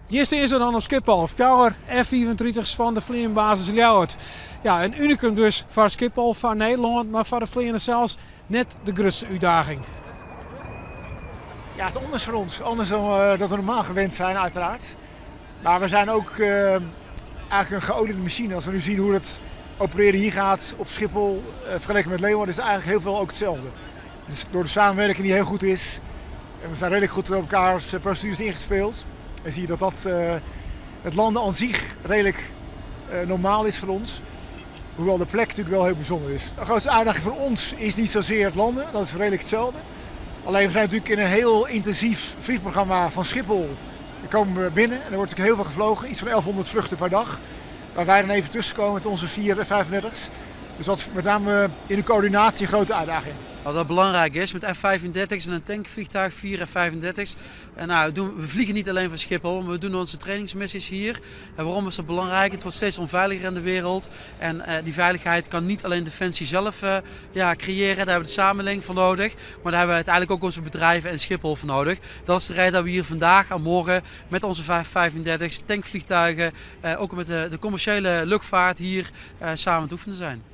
Eerste is er dan op Schiphol. Fjouwer F-35's van de vliegbasis Ljouwert. Ja, een unicum dus voor Schiphol, van Nederland, maar voor de vliegende zelfs net de grootste uitdaging. Ja, het is anders voor ons. Anders dan dat we normaal gewend zijn, uiteraard. Maar we zijn ook eigenlijk een geoliede machine. Als we nu zien hoe het opereren hier gaat op Schiphol, vergeleken met Leeuwarden, is eigenlijk heel veel ook hetzelfde. Dus door de samenwerking die heel goed is, en we zijn redelijk goed op elkaars procedures ingespeeld. En zie je dat het landen aan zich redelijk normaal is voor ons. Hoewel de plek natuurlijk wel heel bijzonder is. De grootste uitdaging voor ons is niet zozeer het landen, dat is redelijk hetzelfde. Alleen we zijn natuurlijk in een heel intensief vliegprogramma van Schiphol. We komen binnen en er wordt natuurlijk heel veel gevlogen, iets van 1100 vluchten per dag. Waar wij dan even tussenkomen met onze 4 F-35's. Dus dat is met name in de coördinatie een grote uitdaging. Wat belangrijk is met F-35's en een tankvliegtuig, 4 F-35's. We vliegen niet alleen van Schiphol, maar we doen onze trainingsmissies hier. En waarom is dat belangrijk? Het wordt steeds onveiliger in de wereld. En die veiligheid kan niet alleen Defensie zelf creëren. Daar hebben we de samenleving voor nodig. Maar daar hebben we uiteindelijk ook onze bedrijven en Schiphol voor nodig. Dat is de reden dat we hier vandaag en morgen met onze F-35's, tankvliegtuigen, ook met de commerciële luchtvaart hier samen aan het oefenen zijn.